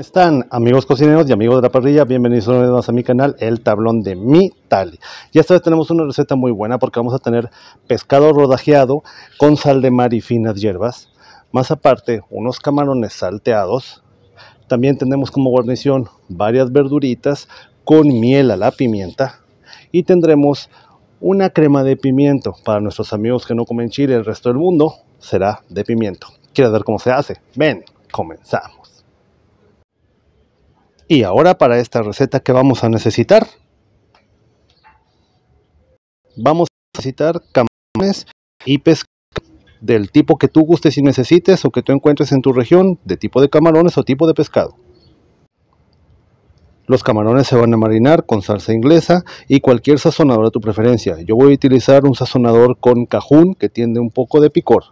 están, amigos cocineros y amigos de la parrilla? Bienvenidos una vez más a mi canal, El Tablón de Mi Tali. Y esta vez tenemos una receta muy buena porque vamos a tener pescado rodajeado con sal de mar y finas hierbas. Más aparte, unos camarones salteados. También tenemos como guarnición varias verduritas con miel a la pimienta. Y tendremos una crema de pimiento para nuestros amigos que no comen chile. El resto del mundo será de pimiento. ¿Quieres ver cómo se hace? Ven, comenzamos. Y ahora para esta receta, ¿qué vamos a necesitar? Vamos a necesitar camarones y pescado del tipo que tú gustes y necesites o que tú encuentres en tu región, de tipo de camarones o tipo de pescado. Los camarones se van a marinar con salsa inglesa y cualquier sazonador de tu preferencia. Yo voy a utilizar un sazonador con cajún que tiene un poco de picor.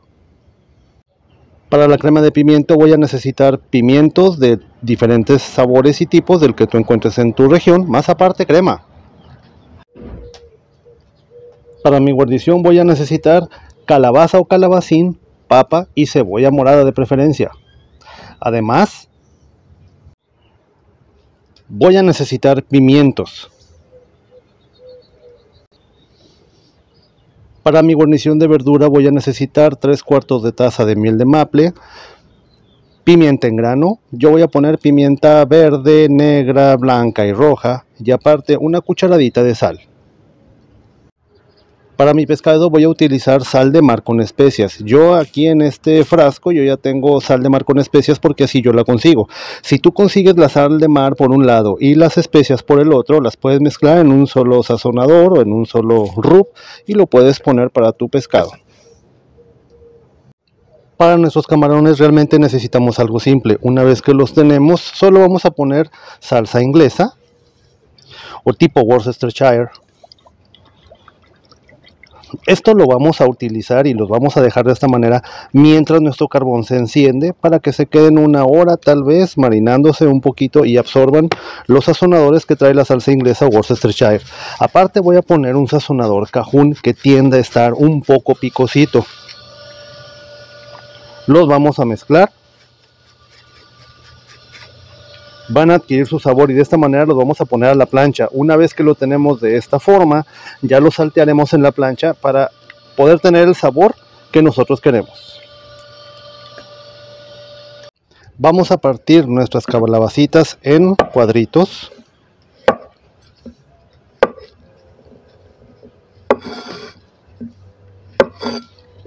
Para la crema de pimiento voy a necesitar pimientos de diferentes sabores y tipos del que tú encuentres en tu región, más aparte crema. Para mi guarnición voy a necesitar calabaza o calabacín, papa y cebolla morada de preferencia. Además, voy a necesitar pimientos. Para mi guarnición de verdura voy a necesitar 3/4 de taza de miel de maple, pimienta en grano. Yo voy a poner pimienta verde, negra, blanca y roja, y aparte una cucharadita de sal. Para mi pescado voy a utilizar sal de mar con especias. Yo aquí en este frasco yo ya tengo sal de mar con especias porque así yo la consigo. Si tú consigues la sal de mar por un lado y las especias por el otro, las puedes mezclar en un solo sazonador o en un solo rub y lo puedes poner para tu pescado. Para nuestros camarones realmente necesitamos algo simple. Una vez que los tenemos, solo vamos a poner salsa inglesa o tipo Worcestershire. Esto lo vamos a utilizar y los vamos a dejar de esta manera mientras nuestro carbón se enciende para que se queden una hora tal vez marinándose un poquito y absorban los sazonadores que trae la salsa inglesa Worcestershire. Aparte voy a poner un sazonador cajún que tiende a estar un poco picosito. Los vamos a mezclar. Van a adquirir su sabor y de esta manera los vamos a poner a la plancha. Una vez que lo tenemos de esta forma, ya lo saltearemos en la plancha para poder tener el sabor que nosotros queremos. Vamos a partir nuestras calabacitas en cuadritos.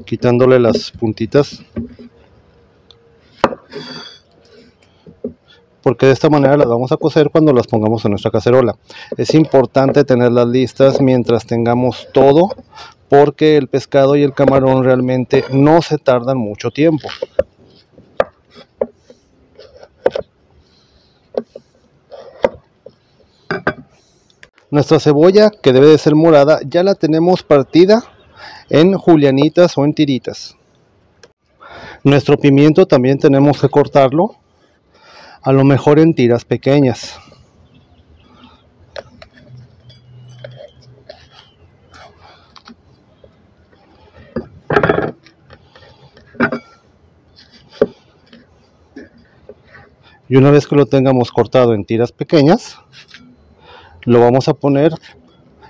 Quitándole las puntitas, porque de esta manera las vamos a cocer cuando las pongamos en nuestra cacerola. Es importante tenerlas listas mientras tengamos todo, porque el pescado y el camarón realmente no se tardan mucho tiempo. Nuestra cebolla, que debe de ser morada, ya la tenemos partida en julianitas o en tiritas. Nuestro pimiento también tenemos que cortarlo, a lo mejor en tiras pequeñas. Y una vez que lo tengamos cortado en tiras pequeñas, lo vamos a poner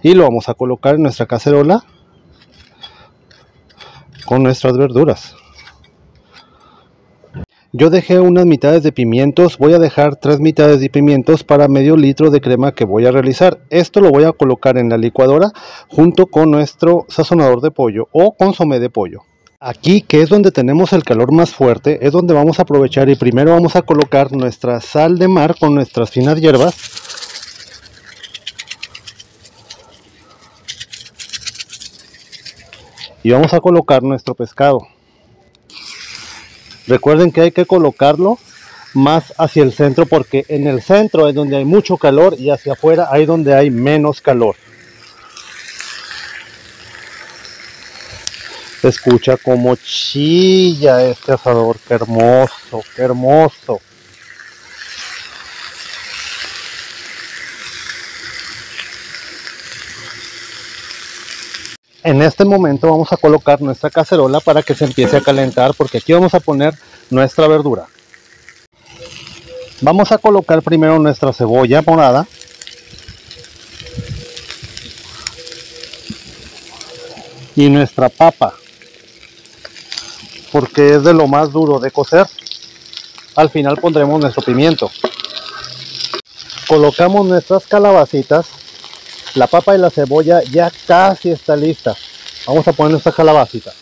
y lo vamos a colocar en nuestra cacerola con nuestras verduras. Yo dejé unas mitades de pimientos, voy a dejar 3 mitades de pimientos para medio litro de crema que voy a realizar. Esto lo voy a colocar en la licuadora junto con nuestro sazonador de pollo o consomé de pollo. Aquí, que es donde tenemos el calor más fuerte, es donde vamos a aprovechar y primero vamos a colocar nuestra sal de mar con nuestras finas hierbas. Y vamos a colocar nuestro pescado. Recuerden que hay que colocarlo más hacia el centro porque en el centro es donde hay mucho calor y hacia afuera hay donde hay menos calor. Se escucha como chilla este asador, qué hermoso, qué hermoso. En este momento vamos a colocar nuestra cacerola para que se empiece a calentar porque aquí vamos a poner nuestra verdura. Vamos a colocar primero nuestra cebolla morada. Y nuestra papa, porque es de lo más duro de cocer. Al final pondremos nuestro pimiento. Colocamos nuestras calabacitas. La papa y la cebolla ya casi está lista. Vamos a poner nuestra calabacita.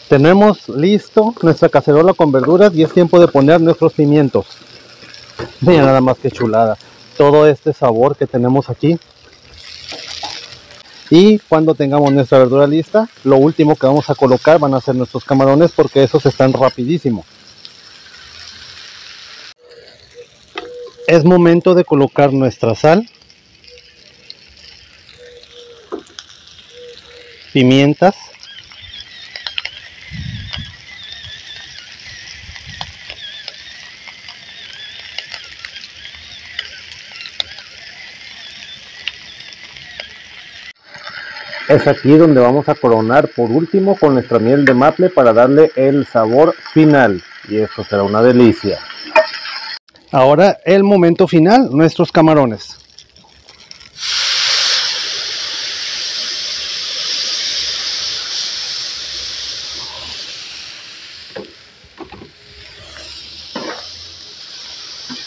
Tenemos listo nuestra cacerola con verduras y es tiempo de poner nuestros pimientos. Mira nada más que chulada. Todo este sabor que tenemos aquí. Y cuando tengamos nuestra verdura lista, lo último que vamos a colocar van a ser nuestros camarones, porque esos están rapidísimo. Es momento de colocar nuestra sal, pimientas, es aquí donde vamos a coronar por último con nuestra miel de maple para darle el sabor final, y esto será una delicia. Ahora el momento final, nuestros camarones.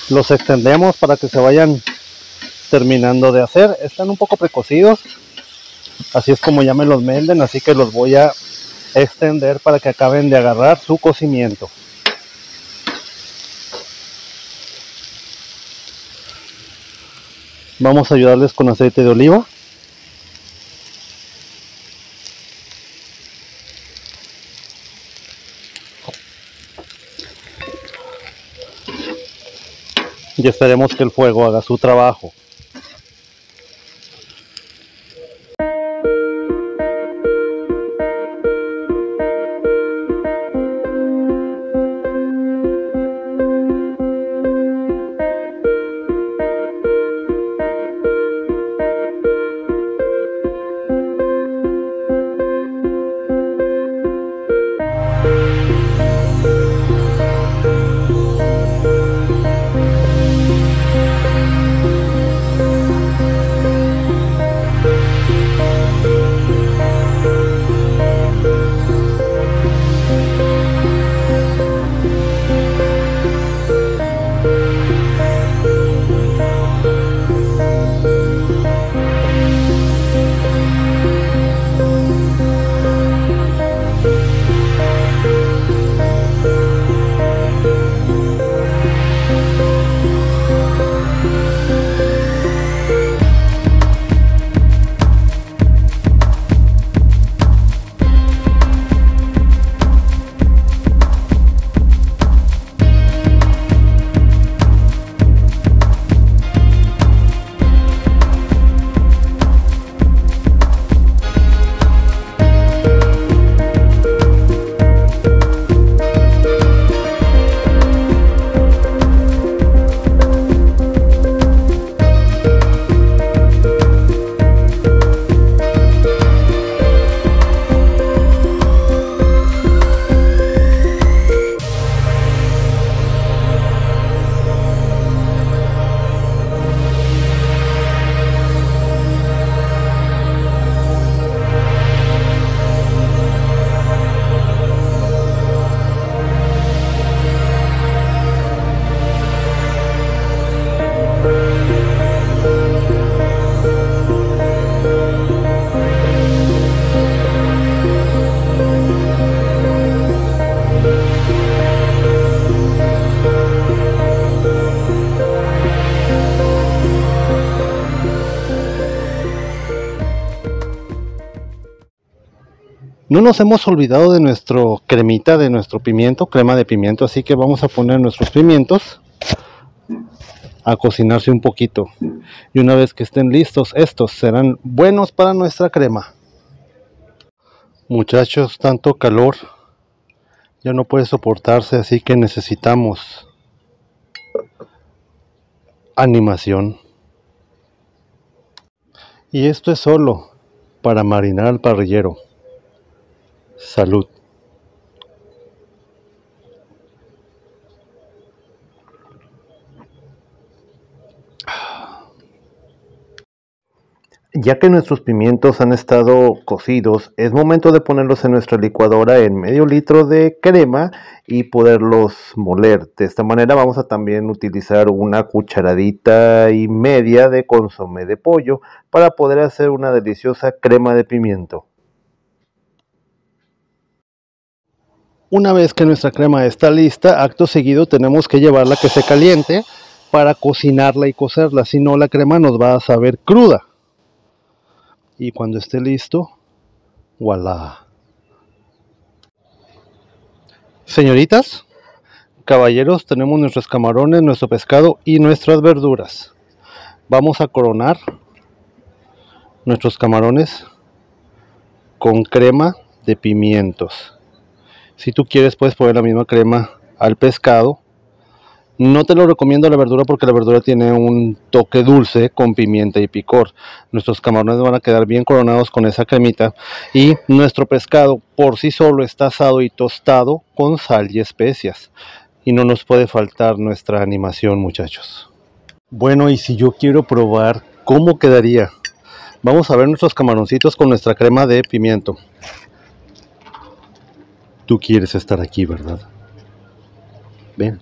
Los extendemos para que se vayan terminando de hacer. Están un poco precocidos, así es como ya me los venden, así que los voy a extender para que acaben de agarrar su cocimiento. Vamos a ayudarles con aceite de oliva. Y esperemos que el fuego haga su trabajo. No nos hemos olvidado de nuestro cremita, de nuestro pimiento, crema de pimiento, así que vamos a poner nuestros pimientos a cocinarse un poquito. Y una vez que estén listos, estos serán buenos para nuestra crema. Muchachos, tanto calor ya no puede soportarse, así que necesitamos animación. Y esto es solo para marinar al parrillero. Salud. Ya que nuestros pimientos han estado cocidos, es momento de ponerlos en nuestra licuadora en medio litro de crema y poderlos moler. De esta manera vamos a también utilizar una cucharadita y media de consomé de pollo para poder hacer una deliciosa crema de pimiento. Una vez que nuestra crema está lista, acto seguido tenemos que llevarla a que se caliente para cocinarla y cocerla, si no la crema nos va a saber cruda. Y cuando esté listo, voilà. Señoritas, caballeros, tenemos nuestros camarones, nuestro pescado y nuestras verduras. Vamos a coronar nuestros camarones con crema de pimientos. Si tú quieres puedes poner la misma crema al pescado. No te lo recomiendo la verdura porque la verdura tiene un toque dulce con pimienta y picor. Nuestros camarones van a quedar bien coronados con esa cremita. Y nuestro pescado por sí solo está asado y tostado con sal y especias. Y no nos puede faltar nuestra animación, muchachos. Bueno, y si yo quiero probar cómo quedaría, vamos a ver nuestros camaroncitos con nuestra crema de pimiento. Tú quieres estar aquí, ¿verdad? Ven.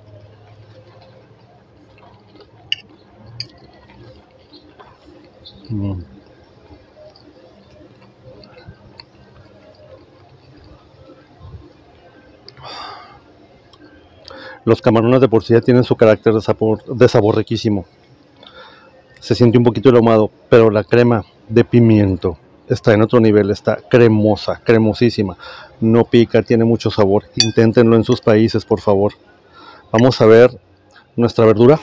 Los camarones de por sí ya tienen su carácter de sabor riquísimo. Se siente un poquito el ahumado, pero la crema de pimiento está en otro nivel, está cremosa, cremosísima. No pica, tiene mucho sabor. Inténtenlo en sus países, por favor. Vamos a ver nuestra verdura.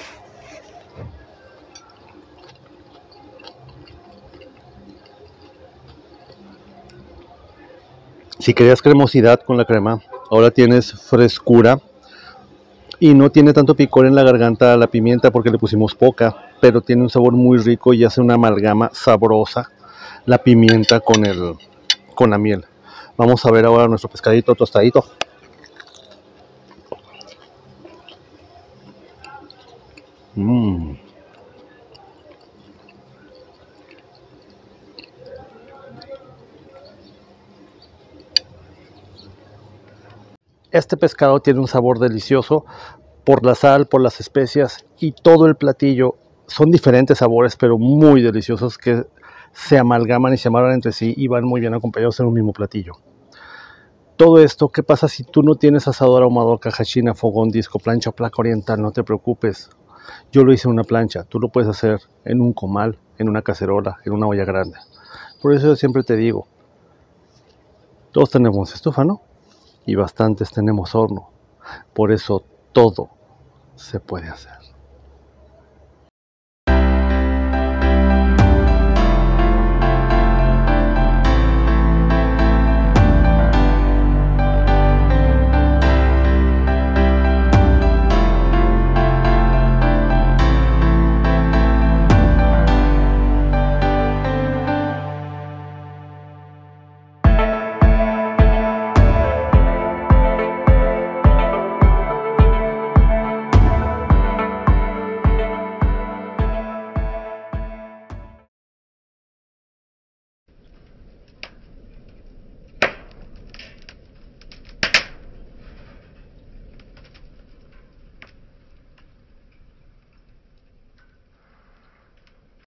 Si querías cremosidad con la crema, ahora tienes frescura y no tiene tanto picor en la garganta la pimienta porque le pusimos poca, pero tiene un sabor muy rico y hace una amalgama sabrosa la pimienta con la miel. Vamos a ver ahora nuestro pescadito tostadito. Este pescado tiene un sabor delicioso por la sal, por las especias y todo el platillo. Son diferentes sabores, pero muy deliciosos que se amalgaman y se amarran entre sí y van muy bien acompañados en un mismo platillo. Todo esto, ¿qué pasa si tú no tienes asador, ahumador, caja china, fogón, disco, plancha o placa oriental? No te preocupes. Yo lo hice en una plancha. Tú lo puedes hacer en un comal, en una cacerola, en una olla grande. Por eso yo siempre te digo, todos tenemos estufa, ¿no? Y bastantes tenemos horno. Por eso todo se puede hacer.